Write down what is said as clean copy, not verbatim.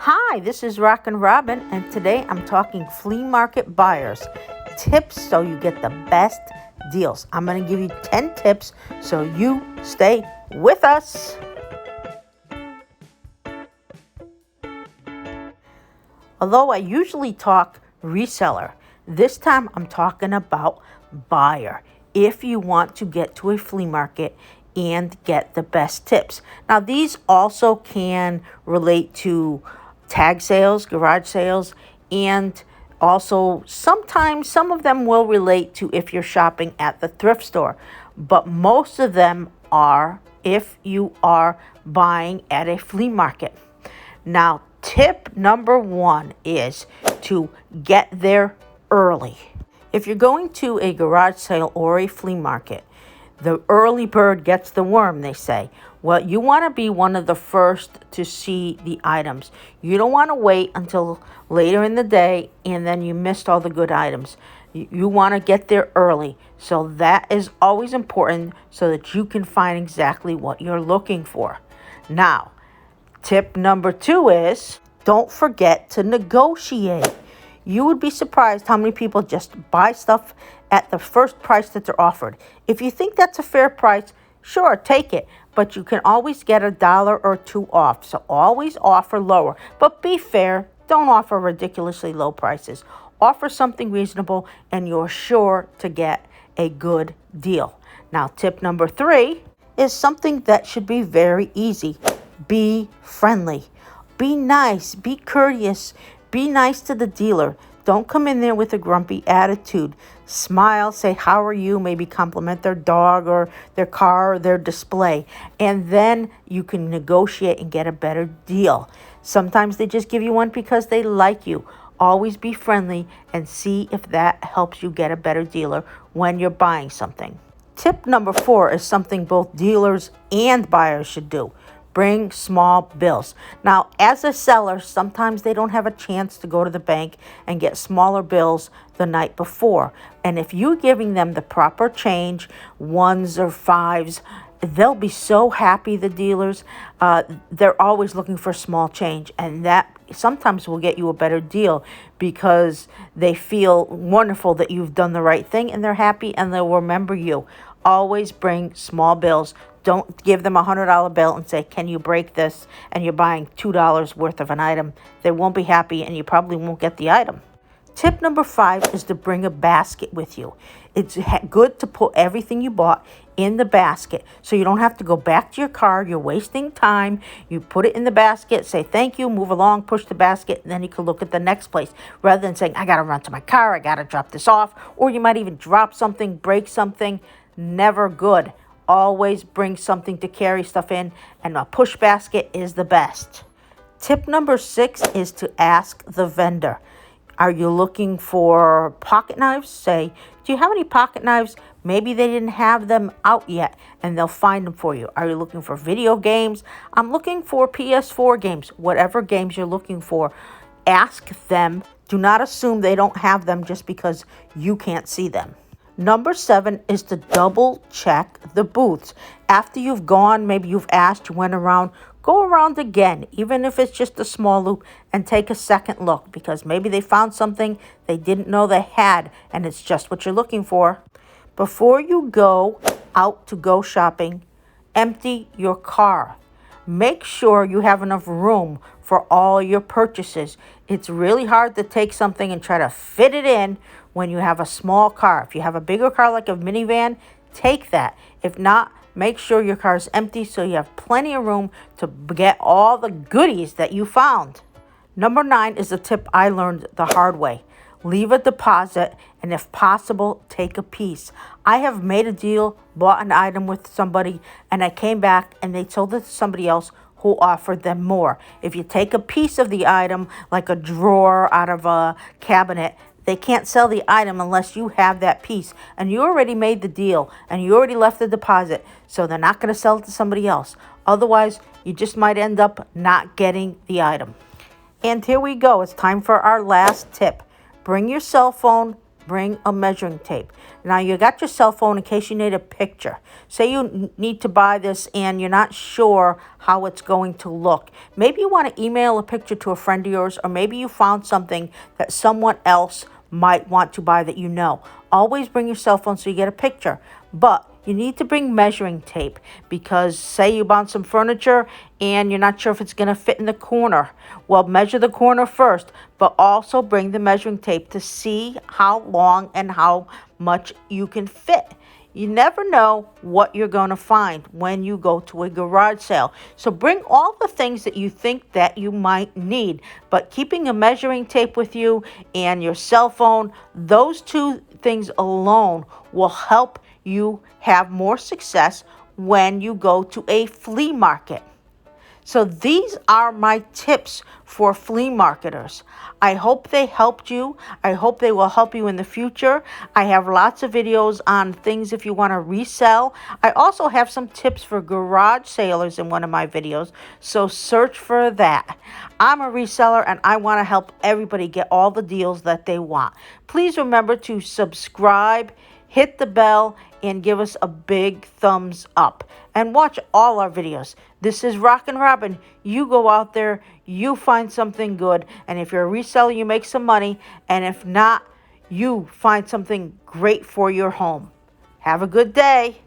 Hi, this is RockinRobin, and today I'm talking flea market buyers. Tips so you get the best deals. I'm going to give you 10 tips so you stay with us. Although I usually talk reseller, this time I'm talking about buyer. If you want to get to a flea market and get the best tips. Now, these also can relate to tag sales, garage sales, and also sometimes some of them will relate to if you're shopping at the thrift store. But most of them are if you are buying at a flea market. Now, tip number 1 is to get there early. If you're going to a garage sale or a flea market, the early bird gets the worm, they say. Well, you want to be one of the first to see the items. You don't want to wait until later in the day and then you missed all the good items. You want to get there early. So that is always important so that you can find exactly what you're looking for. Now, tip number 2 is don't forget to negotiate. You would be surprised how many people just buy stuff at the first price that they're offered. If you think that's a fair price, sure, take it. But you can always get $1 or $2 off. So always offer lower. But be fair. Don't offer ridiculously low prices. Offer something reasonable and you're sure to get a good deal. Now, tip number 3 is something that should be very easy. Be friendly. Be nice. Be courteous. Be nice to the dealer. Don't come in there with a grumpy attitude. Smile, say, how are you? Maybe compliment their dog or their car or their display. And then you can negotiate and get a better deal. Sometimes they just give you one because they like you. Always be friendly and see if that helps you get a better dealer when you're buying something. Tip number 4 is something both dealers and buyers should do. Bring small bills. Now, as a seller, sometimes they don't have a chance to go to the bank and get smaller bills the night before. And if you're giving them the proper change, 1s or 5s, they'll be so happy, the dealers. They're always looking for small change. And that sometimes will get you a better deal because they feel wonderful that you've done the right thing and they're happy and they'll remember you. Always bring small bills. Don't give them a $100 bill and say, can you break this? And you're buying $2 worth of an item. They won't be happy and you probably won't get the item. Tip number 5 is to bring a basket with you. It's good to put everything you bought in the basket so you don't have to go back to your car. You're wasting time. You put it in the basket, say thank you, move along, push the basket, and then you can look at the next place rather than saying, I got to run to my car, I got to drop this off. Or you might even drop something, break something. Never good. Always bring something to carry stuff in, and a push basket is the best. Tip number 6 is to ask the vendor. Are you looking for pocket knives? Say, do you have any pocket knives? Maybe they didn't have them out yet, and they'll find them for you. Are you looking for video games? I'm looking for PS4 games. Whatever games you're looking for, ask them. Do not assume they don't have them just because you can't see them. Number 7 is to double check the booths. After you've gone, maybe you've asked, you went around, go around again, even if it's just a small loop, and take a second look because maybe they found something they didn't know they had and it's just what you're looking for. Before you go out to go shopping, empty your car. Make sure you have enough room for all your purchases. It's really hard to take something and try to fit it in when you have a small car. If you have a bigger car like a minivan, take that. If not, make sure your car is empty so you have plenty of room to get all the goodies that you found. Number 9 is a tip I learned the hard way. Leave a deposit and if possible, take a piece. I have made a deal, bought an item with somebody, and I came back and they sold it to somebody else who offered them more. If you take a piece of the item, like a drawer out of a cabinet, they can't sell the item unless you have that piece. And you already made the deal and you already left the deposit. So they're not going to sell it to somebody else. Otherwise, you just might end up not getting the item. And here we go. It's time for our last tip. Bring your cell phone, bring a measuring tape. Now you got your cell phone in case you need a picture. Say you need to buy this and you're not sure how it's going to look. Maybe you want to email a picture to a friend of yours, or maybe you found something that someone else might want to buy that you know. Always bring your cell phone so you get a picture. But you need to bring measuring tape, because say you bought some furniture and you're not sure if it's going to fit in the corner. Well, measure the corner first, but also bring the measuring tape to see how long and how much you can fit. You never know what you're going to find when you go to a garage sale. So bring all the things that you think that you might need, but keeping a measuring tape with you and your cell phone, those two things alone will help you have more success when you go to a flea market. So these are my tips for flea marketers. I hope they helped you. I hope they will help you in the future. I have lots of videos on things if you want to resell. I also have some tips for garage sailors in one of my videos, so search for that. I'm a reseller and I want to help everybody get all the deals that they want. Please remember to subscribe, hit the bell, and give us a big thumbs up. And watch all our videos. This is RockinRobin. You go out there, you find something good. And if you're a reseller, you make some money. And if not, you find something great for your home. Have a good day.